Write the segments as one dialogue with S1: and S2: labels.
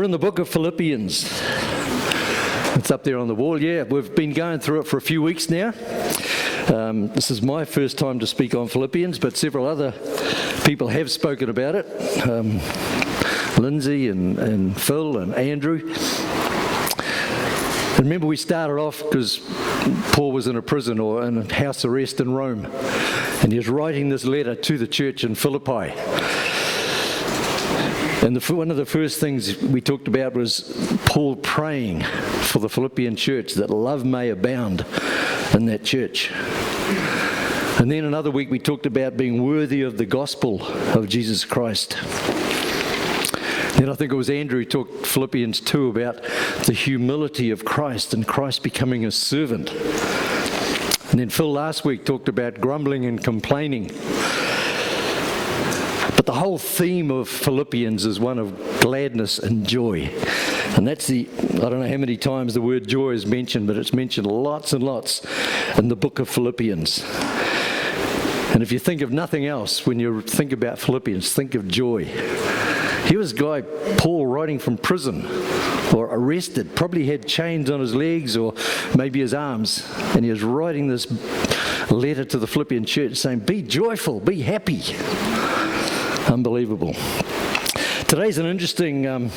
S1: We're in the book of Philippians. It's up there on the wall. Yeah, we've been going through it for a few weeks now. This is my first time to speak on Philippians, but several other people have spoken about it. Lindsay and Phil and Andrew. And remember, we started off because Paul was in a prison or in a house arrest in Rome, and he was writing this letter to the church in Philippi. And one of the first things we talked about was Paul praying for the Philippian church that love may abound in that church. And then another week we talked about being worthy of the gospel of Jesus Christ. Then I think it was Andrew who talked Philippians 2 about the humility of Christ and Christ becoming a servant. And then Phil last week talked about grumbling and complaining. But the whole theme of Philippians is one of gladness and joy. And that's I don't know how many times the word joy is mentioned, but it's mentioned lots and lots in the book of Philippians. And if you think of nothing else, when you think about Philippians, think of joy. Here was a guy, Paul, writing from prison or arrested, probably had chains on his legs or maybe his arms, and he was writing this letter to the Philippian church saying, be joyful, be happy. Unbelievable. Today's an interesting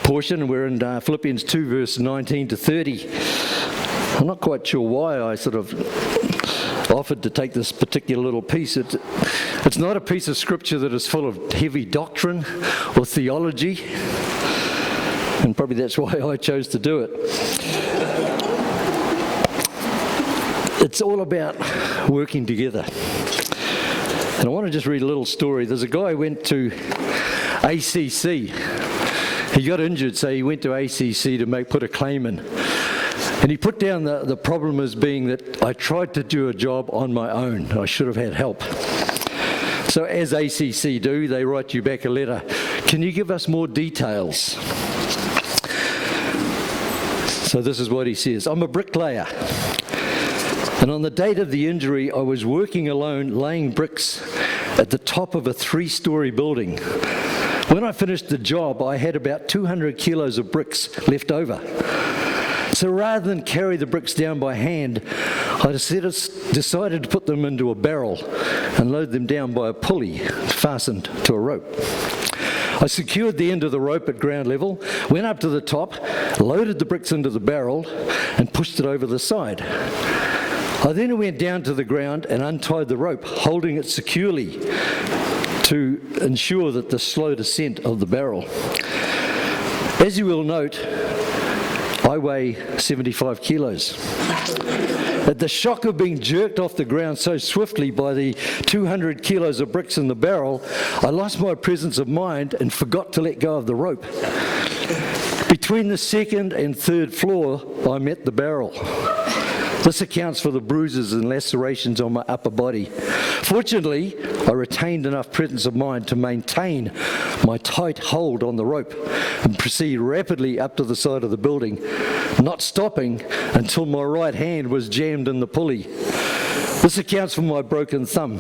S1: portion. We're in Philippians 2 verse 19 to 30. I'm not quite sure why I sort of offered to take this particular little piece. It's not a piece of scripture that is full of heavy doctrine or theology, and probably that's why I chose to do it. It's all about working together. And I want to just read a little story. There's a guy who went to ACC. He got injured, so he went to ACC to put a claim in. And he put down the problem as being that I tried to do a job on my own. I should have had help. So as ACC do, they write you back a letter. Can you give us more details? So this is what he says. I'm a bricklayer. And on the date of the injury, I was working alone, laying bricks at the top of a 3-story building. When I finished the job, I had about 200 kilos of bricks left over. So rather than carry the bricks down by hand, I decided to put them into a barrel and load them down by a pulley fastened to a rope. I secured the end of the rope at ground level, went up to the top, loaded the bricks into the barrel, and pushed it over the side. I then went down to the ground and untied the rope, holding it securely to ensure that the slow descent of the barrel. As you will note, I weigh 75 kilos. At the shock of being jerked off the ground so swiftly by the 200 kilos of bricks in the barrel, I lost my presence of mind and forgot to let go of the rope. Between the second and third floor, I met the barrel. This accounts for the bruises and lacerations on my upper body. Fortunately, I retained enough presence of mind to maintain my tight hold on the rope and proceed rapidly up to the side of the building, not stopping until my right hand was jammed in the pulley. This accounts for my broken thumb.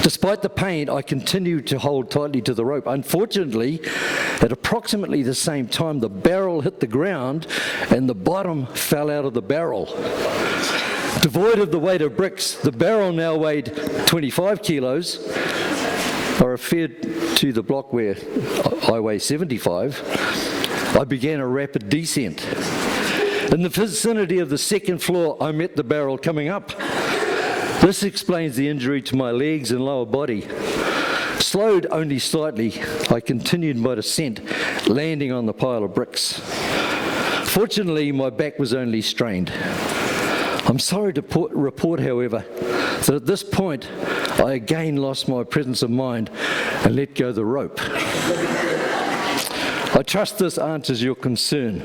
S1: Despite the pain, I continued to hold tightly to the rope. Unfortunately, at approximately the same time, the barrel hit the ground and the bottom fell out of the barrel. Devoid of the weight of bricks, the barrel now weighed 25 kilos. I referred to the block where I weigh 75. I began a rapid descent. In the vicinity of the second floor, I met the barrel coming up. This explains the injury to my legs and lower body. Slowed only slightly, I continued my descent, landing on the pile of bricks. Fortunately, my back was only strained. I'm sorry to report, however, that at this point, I again lost my presence of mind and let go of the rope. I trust this answers your concern.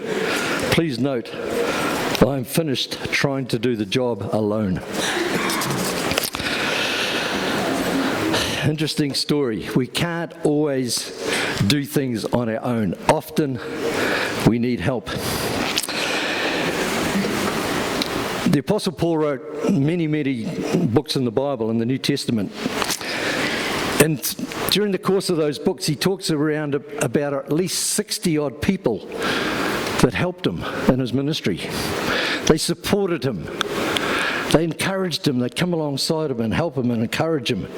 S1: Please note, I am finished trying to do the job alone. Interesting story. We can't always do things on our own. Often we need help. The Apostle Paul wrote many books in the Bible, in the New Testament. And during the course of those books, he talks around about at least 60-odd people that helped him in his ministry. They supported him. They encouraged him. They'd come alongside him and help him and encourage him.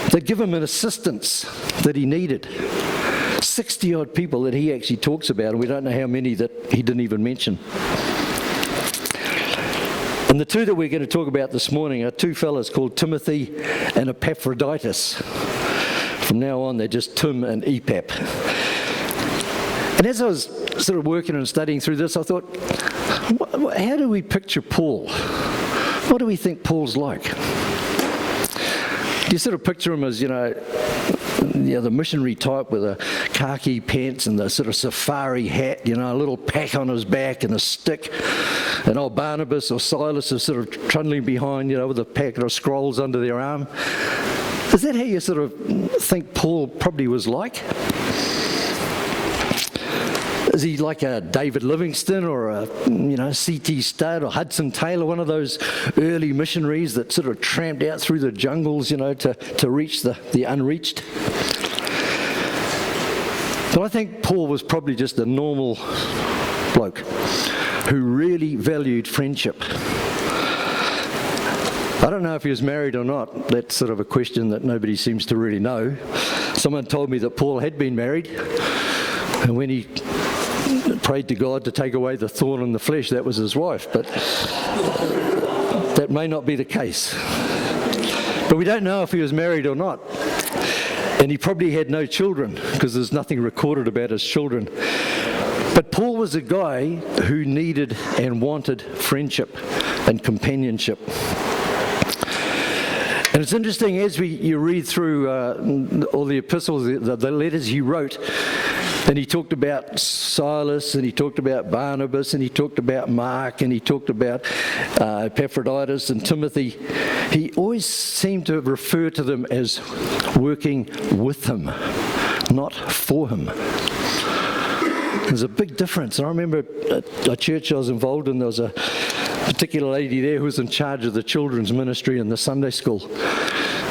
S1: They'd give him an assistance that he needed. 60-odd people that he actually talks about, and we don't know how many that he didn't even mention. And the two that we're going to talk about this morning are two fellas called Timothy and Epaphroditus. From now on, they're just Tim and Epap. And as I was sort of working and studying through this, I thought, how do we picture Paul? What do we think Paul's like? Do you sort of picture him as, the missionary type with a khaki pants and the sort of safari hat, a little pack on his back and a stick, and old Barnabas or Silas is sort of trundling behind, with a packet of scrolls under their arm? Is that how you sort of think Paul probably was like? Is he like a David Livingstone or a C.T. Studd or Hudson Taylor, one of those early missionaries that sort of tramped out through the jungles, to reach the unreached? But I think Paul was probably just a normal bloke who really valued friendship. I don't know if he was married or not. That's sort of a question that nobody seems to really know. Someone told me that Paul had been married, and when he prayed to God to take away the thorn in the flesh, that was his wife, but that may not be the case. But we don't know if he was married or not. And he probably had no children, because there's nothing recorded about his children. But Paul was a guy who needed and wanted friendship and companionship. And it's interesting, as you read through all the epistles, the letters he wrote, and he talked about Silas, and he talked about Barnabas, and he talked about Mark, and he talked about Epaphroditus and Timothy. He always seemed to refer to them as working with him, not for him. There's a big difference. And I remember a church I was involved in, there was a particular lady there who was in charge of the children's ministry in the Sunday school.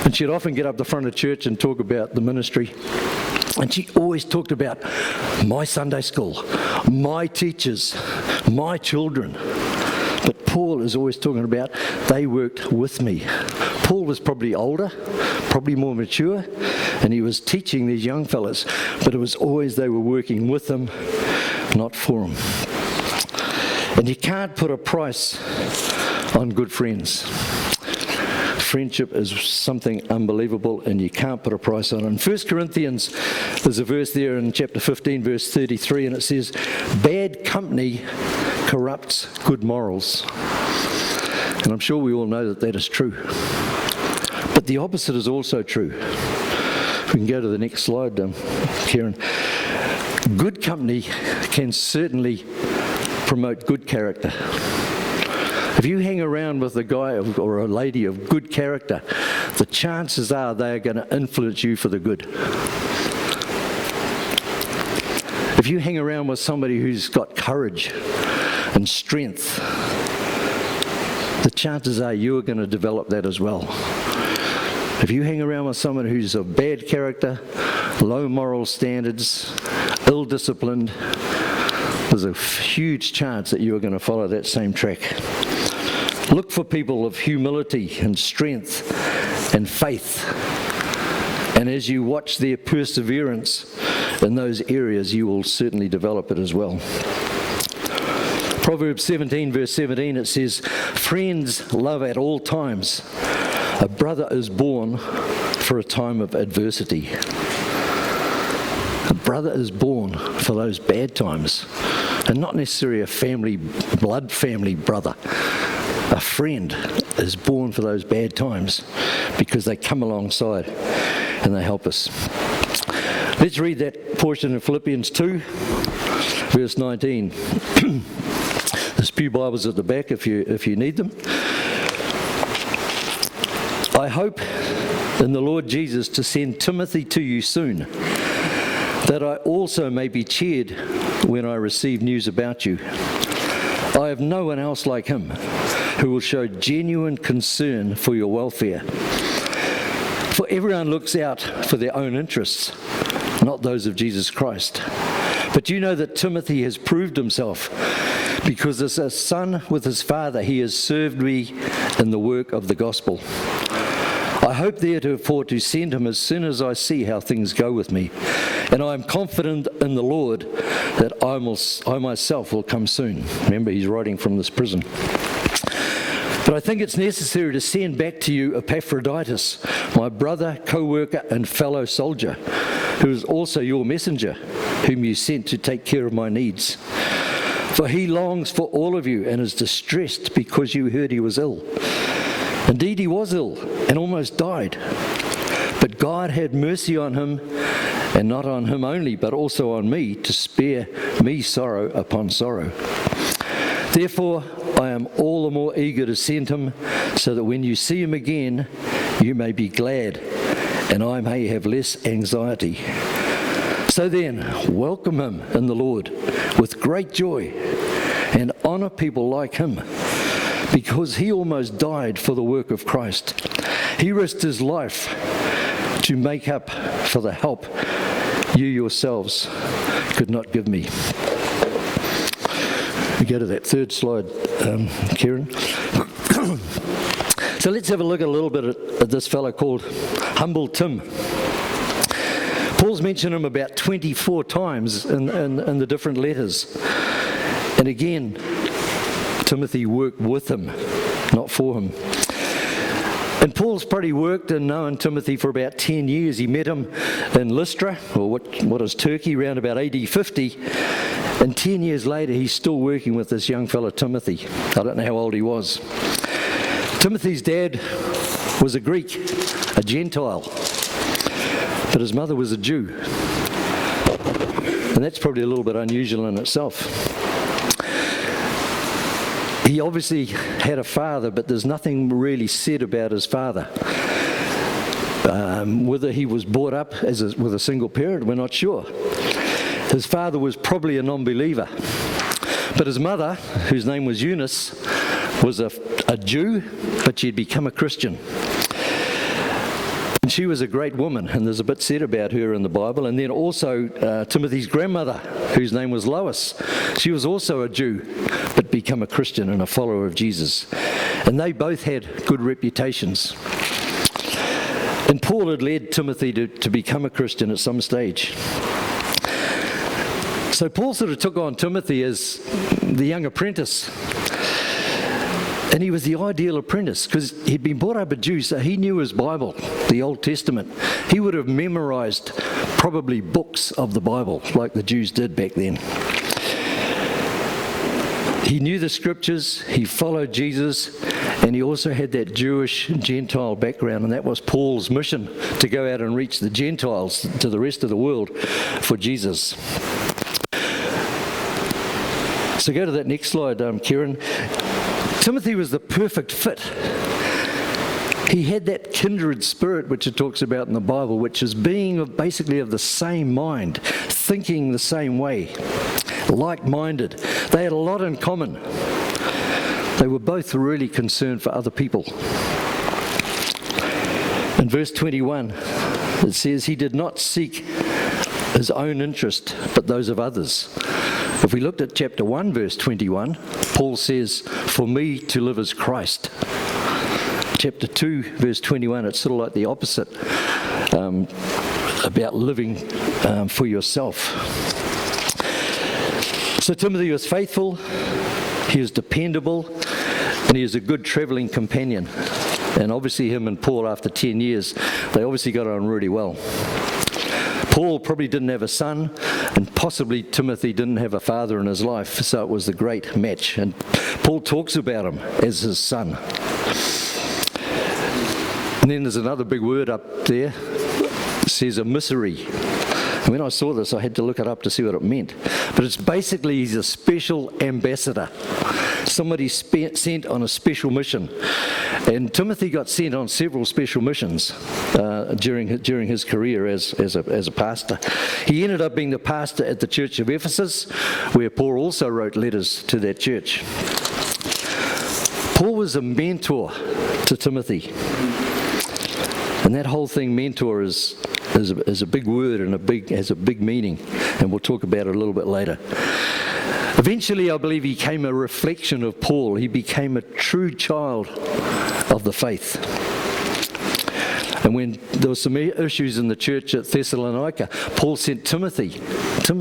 S1: And she'd often get up the front of church and talk about the ministry. And she always talked about my Sunday school, my teachers, my children. But Paul is always talking about they worked with me. Paul was probably older, probably more mature, and he was teaching these young fellas. But it was always they were working with him, not for him. And you can't put a price on good friends. Friendship is something unbelievable, and you can't put a price on it. In 1 Corinthians, there's a verse there in chapter 15, verse 33, and it says, bad company corrupts good morals. And I'm sure we all know that is true. But the opposite is also true. We can go to the next slide, Karen. Good company can certainly promote good character. If you hang around with a guy or a lady of good character, the chances are they are going to influence you for the good. If you hang around with somebody who's got courage and strength, the chances are you are going to develop that as well. If you hang around with someone who's of bad character, low moral standards, ill-disciplined, there's a huge chance that you are going to follow that same track. Look for people of humility and strength and faith. And as you watch their perseverance in those areas, you will certainly develop it as well. Proverbs 17, verse 17, it says, friends love at all times. A brother is born for a time of adversity. A brother is born for those bad times. And not necessarily a blood family brother. A friend is born for those bad times because they come alongside and they help us. Let's read that portion of Philippians 2, verse 19. There's few Bibles at the back if you need them. I hope in the Lord Jesus to send Timothy to you soon, that I also may be cheered when I receive news about you. I have no one else like him who will show genuine concern for your welfare. For everyone looks out for their own interests, not those of Jesus Christ. But you know that Timothy has proved himself, because as a son with his father, he has served me in the work of the gospel. I hope therefore to send him as soon as I see how things go with me, and I am confident in the Lord that I myself will come soon. Remember, he's writing from this prison. But I think it's necessary to send back to you Epaphroditus, my brother, co-worker, and fellow soldier, who is also your messenger, whom you sent to take care of my needs. For he longs for all of you and is distressed because you heard he was ill. Indeed, he was ill and almost died. But God had mercy on him, and not on him only, but also on me, to spare me sorrow upon sorrow. Therefore, I am all the more eager to send him, so that when you see him again, you may be glad, and I may have less anxiety. So then, welcome him in the Lord with great joy, and honor people like him, because he almost died for the work of Christ. He risked his life to make up for the help you yourselves could not give me. We go to that third slide, Kieran. So let's have a look a little bit at this fellow called Humble Tim. Paul's mentioned him about 24 times in the different letters. And again, Timothy worked with him, not for him. And Paul's probably worked and known Timothy for about 10 years. He met him in Lystra, or what is Turkey, around about AD 50. And 10 years later, he's still working with this young fellow Timothy. I don't know how old he was. Timothy's dad was a Greek, a Gentile, but his mother was a Jew. And that's probably a little bit unusual in itself. He obviously had a father, but there's nothing really said about his father. Whether he was brought up with a single parent, we're not sure. His father was probably a non-believer. But his mother, whose name was Eunice, was a Jew, but she'd become a Christian. And she was a great woman, and there's a bit said about her in the Bible. And then also Timothy's grandmother, whose name was Lois. She was also a Jew, but become a Christian and a follower of Jesus. And they both had good reputations. And Paul had led Timothy to become a Christian at some stage. So Paul sort of took on Timothy as the young apprentice. And he was the ideal apprentice because he'd been brought up a Jew, so he knew his Bible, the Old Testament. He would have memorized probably books of the Bible like the Jews did back then. He knew the scriptures, he followed Jesus, and he also had that Jewish Gentile background, and that was Paul's mission, to go out and reach the Gentiles to the rest of the world for Jesus. So go to that next slide, Kieran. Timothy was the perfect fit. He had that kindred spirit which it talks about in the Bible, which is being basically of the same mind, thinking the same way, like-minded. They had a lot in common. They were both really concerned for other people. In verse 21, it says, he did not seek his own interest, but those of others. If we looked at chapter 1, verse 21, Paul says, for me to live is Christ. Chapter 2, verse 21, it's sort of like the opposite, about living for yourself. So Timothy was faithful, he was dependable, and he was a good travelling companion. And obviously him and Paul, after 10 years, they obviously got on really well. Paul probably didn't have a son, and possibly Timothy didn't have a father in his life, so it was a great match. And Paul talks about him as his son. And then there's another big word up there. It says emissary. And when I saw this, I had to look it up to see what it meant. But it's basically he's a special ambassador. Somebody sent on a special mission. And Timothy got sent on several special missions during his career as a pastor. He ended up being the pastor at the church of Ephesus, where Paul also wrote letters to that church. Paul was a mentor to Timothy. And that whole thing, mentor, is a big word and has a big meaning, and we'll talk about it a little bit later. Eventually, I believe he became a reflection of Paul. He became a true child of the faith. And when there were some issues in the church at Thessalonica, Paul sent Timothy,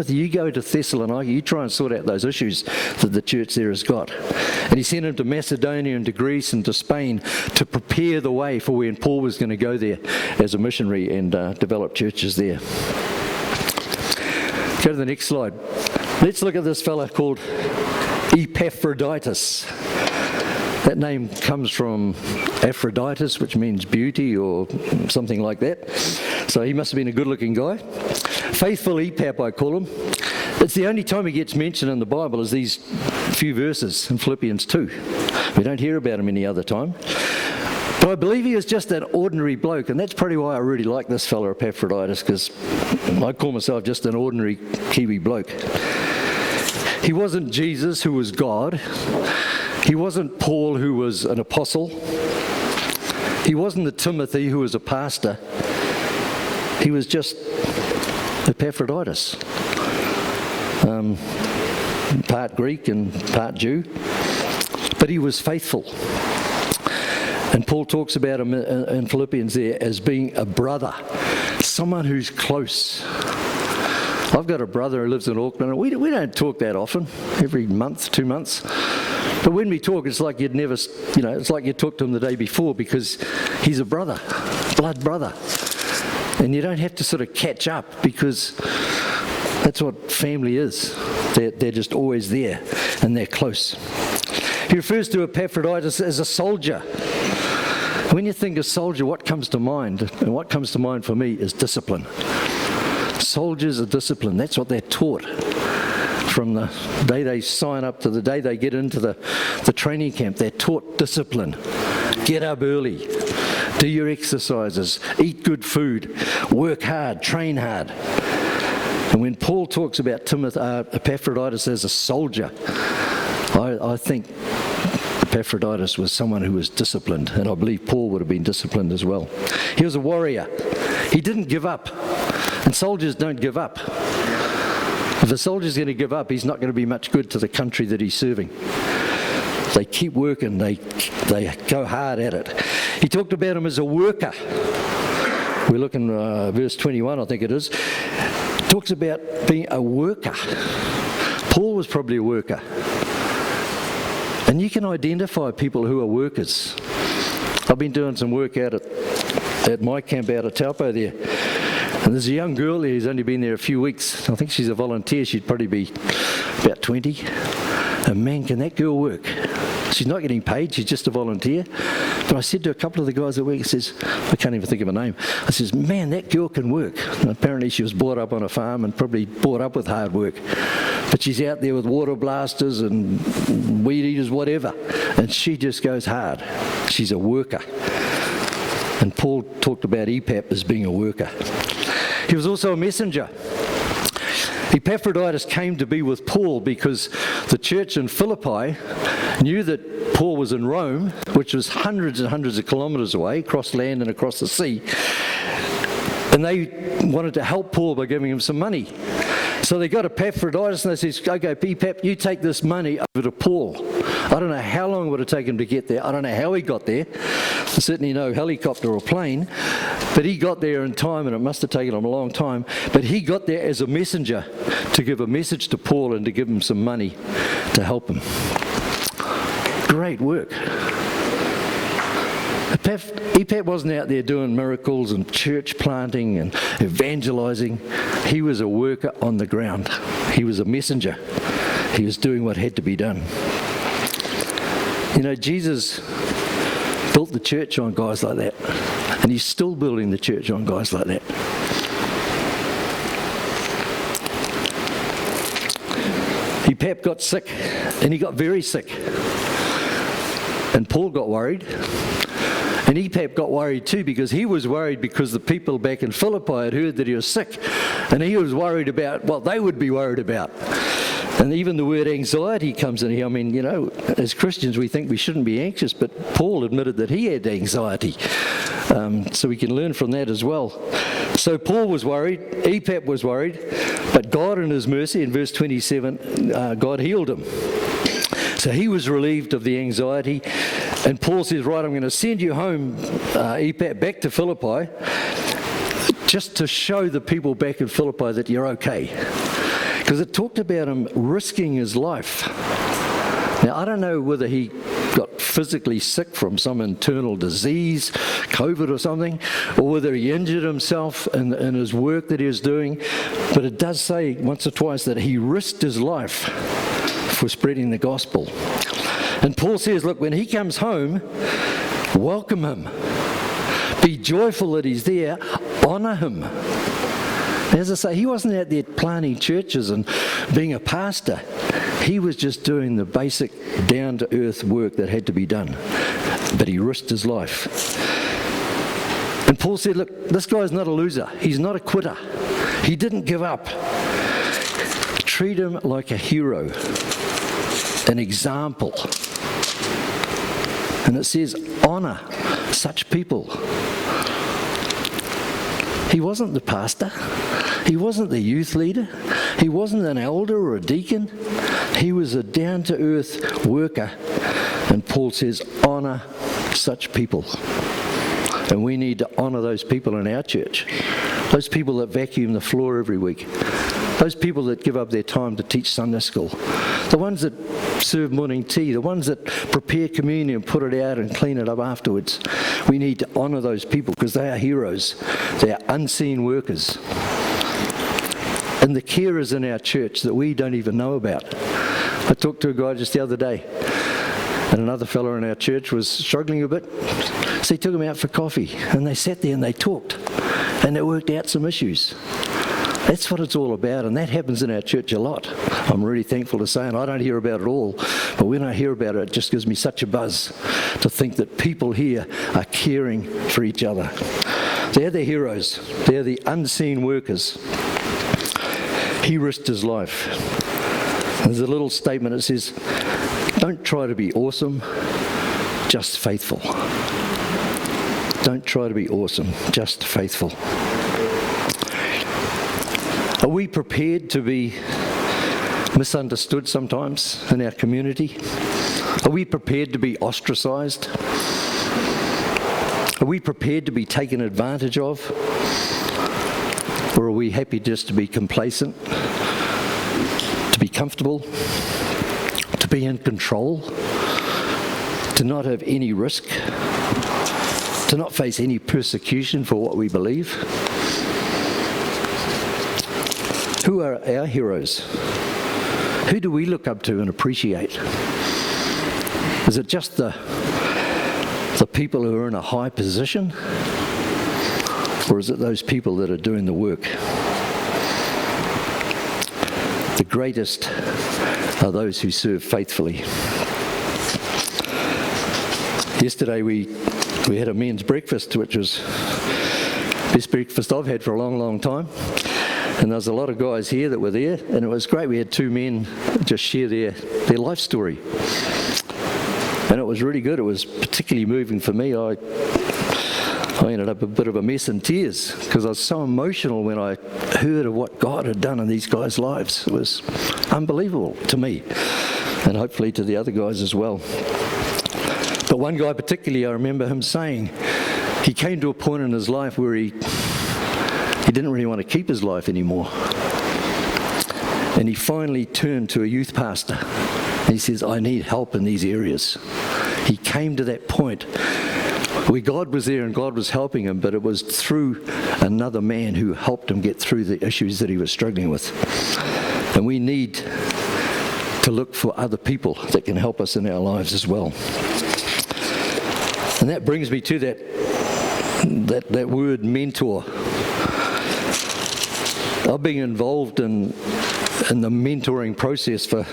S1: you go to Thessalonica, you try and sort out those issues that the church there has got. And he sent him to Macedonia and to Greece and to Spain to prepare the way for when Paul was going to go there as a missionary and develop churches there. Go to the next slide. Let's look at this fella called Epaphroditus. That name comes from Aphroditus, which means beauty or something like that. So he must have been a good-looking guy. Faithful Epap, I call him. It's the only time he gets mentioned in the Bible is these few verses in Philippians 2. We don't hear about him any other time. But I believe he was just an ordinary bloke, and that's probably why I really like this fella Epaphroditus, because I call myself just an ordinary Kiwi bloke. He wasn't Jesus, who was God. He wasn't Paul, who was an apostle. He wasn't the Timothy, who was a pastor. He was just Epaphroditus. Part Greek and part Jew. But he was faithful. And Paul talks about him in Philippians there as being a brother. Someone who's close. I've got a brother who lives in Auckland, and we don't talk that often, every month, 2 months. But when we talk, it's like you'd never, it's like you talked to him the day before, because he's a brother, blood brother. And you don't have to sort of catch up, because that's what family is. They're just always there, and they're close. He refers to Epaphroditus as a soldier. When you think of soldier, what comes to mind? And what comes to mind for me is discipline. Soldiers are disciplined. That's what they're taught. From the day they sign up to the day they get into the training camp, they're taught discipline. Get up early, do your exercises, eat good food, work hard, train hard. And when Paul talks about Epaphroditus as a soldier, I think Epaphroditus was someone who was disciplined, and I believe Paul would have been disciplined as well. He was a warrior. He didn't give up, and soldiers don't give up. If a soldier's going to give up, he's not going to be much good to the country that he's serving. They keep working, they go hard at it. He talked about him as a worker. We look in verse 21, I think it is. He talks about being a worker. Paul was probably a worker. And you can identify people who are workers. I've been doing some work out at my camp out at Taupo there. And there's a young girl there who's only been there a few weeks. I think she's a volunteer. She'd probably be about 20. And man, can that girl work? She's not getting paid. She's just a volunteer. But I said to a couple of the guys at work, I can't even think of her name. I says, man, that girl can work. And apparently she was brought up on a farm and probably brought up with hard work. But she's out there with water blasters and weed eaters, whatever. And she just goes hard. She's a worker. And Paul talked about Epap as being a worker. He was also a messenger. Epaphroditus came to be with Paul because the church in Philippi knew that Paul was in Rome, which was hundreds and hundreds of kilometres away, across land and across the sea. And they wanted to help Paul by giving him some money. So they got Epaphroditus and they said, okay, Epap, you take this money over to Paul. I don't know how long it would have taken him to get there. I don't know how he got there. There's certainly no helicopter or plane. But he got there in time, and it must have taken him a long time. But he got there as a messenger to give a message to Paul and to give him some money to help him. Great work. Epap wasn't out there doing miracles and church planting and evangelizing. He was a worker on the ground. He was a messenger. He was doing what had to be done. You know, Jesus built the church on guys like that. And he's still building the church on guys like that. Epap got sick, and he got very sick. And Paul got worried. And Epap got worried too, because he was worried because the people back in Philippi had heard that he was sick. And he was worried about what they would be worried about. And even the word anxiety comes in here. I mean, as Christians we think we shouldn't be anxious, but Paul admitted that he had anxiety. So we can learn from that as well. So Paul was worried, Epap was worried, but God in his mercy, in verse 27, God healed him. So he was relieved of the anxiety. And Paul says, right, I'm going to send you home, Epap, back to Philippi, just to show the people back in Philippi that you're okay. Because it talked about him risking his life. Now, I don't know whether he got physically sick from some internal disease, COVID or something, or whether he injured himself in his work that he was doing. But it does say once or twice that he risked his life for spreading the gospel. And Paul says, look, when he comes home, welcome him. Be joyful that he's there. Honour him. As I say, he wasn't out there planting churches and being a pastor. He was just doing the basic down-to-earth work that had to be done. But he risked his life. And Paul said, look, this guy's not a loser. He's not a quitter. He didn't give up. Treat him like a hero, an example. And it says, honour such people. He wasn't the pastor. He wasn't the youth leader. He wasn't an elder or a deacon. He was a down-to-earth worker. And Paul says, honour such people. And we need to honour those people in our church. Those people that vacuum the floor every week. Those people that give up their time to teach Sunday school. The ones that serve morning tea. The ones that prepare communion, put it out and clean it up afterwards. We need to honour those people because they are heroes. They are unseen workers. And the carers in our church that we don't even know about. I talked to a guy just the other day, and another fellow in our church was struggling a bit. So he took him out for coffee, and they sat there and they talked, and they worked out some issues. That's what it's all about, and that happens in our church a lot. I'm really thankful to say, and I don't hear about it all, but when I hear about it, it just gives me such a buzz to think that people here are caring for each other. They're the heroes. They're the unseen workers. He risked his life. There's a little statement that says, don't try to be awesome, just faithful. Don't try to be awesome, just faithful. Are we prepared to be misunderstood sometimes in our community? Are we prepared to be ostracised? Are we prepared to be taken advantage of? Or are we happy just to be complacent, to be comfortable, to be in control, to not have any risk, to not face any persecution for what we believe? Who are our heroes? Who do we look up to and appreciate? Is it just the people who are in a high position? Or is it those people that are doing the work? The greatest are those who serve faithfully. Yesterday we had a men's breakfast, which was the best breakfast I've had for a long, long time. And there was a lot of guys here that were there, and it was great. We had two men just share their life story. And it was really good. It was particularly moving for me. I ended up a bit of a mess in tears because I was so emotional when I heard of what God had done in these guys' lives. It was unbelievable to me, and hopefully to the other guys as well. But one guy particularly, I remember him saying he came to a point in his life where he didn't really want to keep his life anymore. And he finally turned to a youth pastor. And he says, I need help in these areas. He came to that point where God was there and God was helping him, but it was through another man who helped him get through the issues that he was struggling with. And we need to look for other people that can help us in our lives as well. And that brings me to that word mentor. I've been involved in the mentoring process for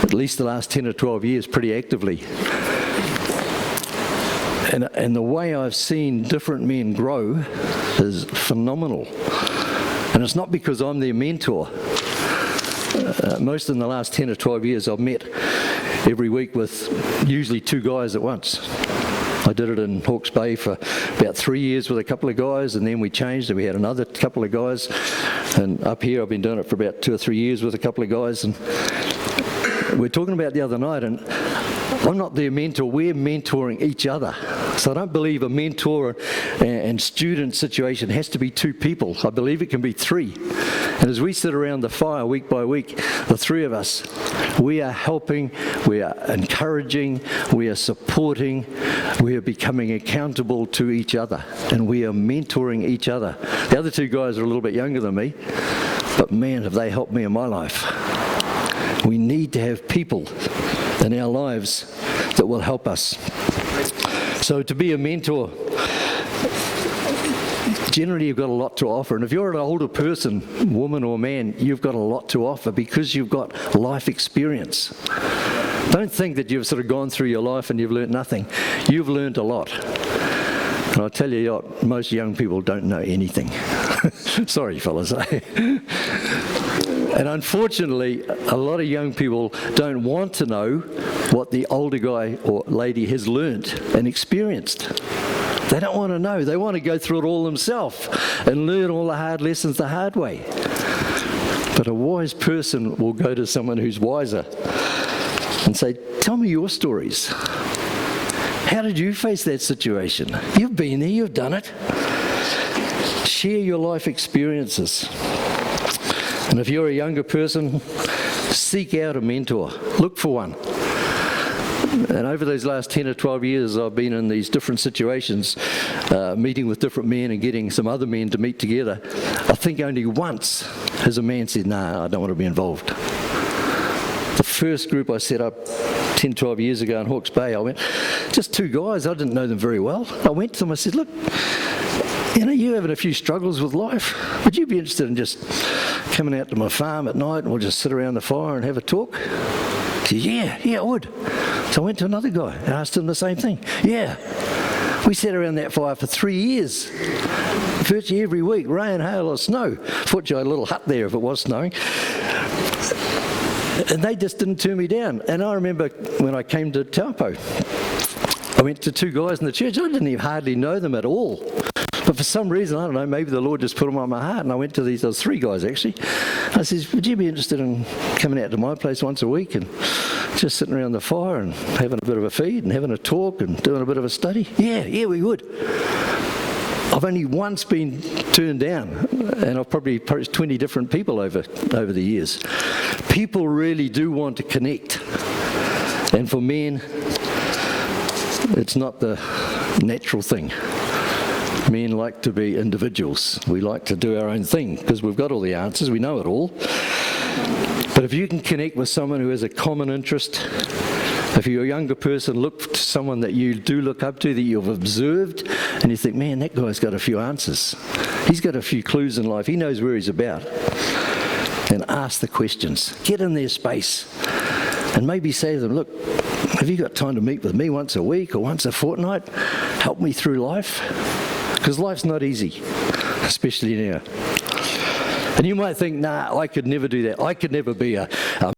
S1: at least the last 10 or 12 years pretty actively. And the way I've seen different men grow is phenomenal. And it's not because I'm their mentor. most in the last 10 or 12 years, I've met every week with usually 2 guys at once. I did it in Hawke's Bay for about 3 years with a couple of guys, and then we changed and we had another couple of guys. And up here I've been doing it for about 2 or 3 years with a couple of guys. And we're talking about the other night, and I'm not their mentor, we're mentoring each other. So I don't believe a mentor and student situation has to be 2 people. I believe it can be 3. And as we sit around the fire week by week, the 3 of us, we are helping, we are encouraging, we are supporting, we are becoming accountable to each other, and we are mentoring each other. The other 2 guys are a little bit younger than me, but man, have they helped me in my life. We need to have people in our lives that will help us. So to be a mentor, generally you've got a lot to offer. And if you're an older person, woman or man, you've got a lot to offer because you've got life experience. Don't think that you've sort of gone through your life and you've learnt nothing. You've learnt a lot. And I'll tell you what, most young people don't know anything. Sorry, fellas. And unfortunately, a lot of young people don't want to know what the older guy or lady has learnt and experienced. They don't want to know. They want to go through it all themselves and learn all the hard lessons the hard way. But a wise person will go to someone who's wiser and say, tell me your stories. How did you face that situation? You've been there, you've done it. Share your life experiences. And if you're a younger person, seek out a mentor. Look for one. And over those last 10 or 12 years, I've been in these different situations, meeting with different men and getting some other men to meet together. I think only once has a man said, no, I don't want to be involved. The first group I set up 10, 12 years ago in Hawke's Bay, I went, just 2 guys, I didn't know them very well. I went to them, I said, look, you know, you're having a few struggles with life. Would you be interested in just coming out to my farm at night and we'll just sit around the fire and have a talk? He said, yeah, I would. So I went to another guy and asked him the same thing. Yeah. We sat around that fire for 3 years, virtually every week, rain, hail or snow. Fortunately, I had a little hut there if it was snowing. And they just didn't turn me down. And I remember when I came to Taupo, I went to 2 guys in the church. I didn't even hardly know them at all. But for some reason, I don't know, maybe the Lord just put them on my heart. And I went to these, there was 3 guys actually. I said, would you be interested in coming out to my place once a week and just sitting around the fire and having a bit of a feed and having a talk and doing a bit of a study? Yeah, we would. I've only once been turned down, and I've probably approached 20 different people over the years. People really do want to connect. And for men, it's not the natural thing. Men like to be individuals. We like to do our own thing because we've got all the answers, we know it all. But if you can connect with someone who has a common interest, if you're a younger person, look to someone that you do look up to, that you've observed, and you think, man, that guy's got a few answers. He's got a few clues in life. He knows where he's about. And ask the questions. Get in their space. And maybe say to them, look, have you got time to meet with me once a week or once a fortnight? Help me through life. Because life's not easy, especially now. And you might think, nah, I could never do that. I could never be a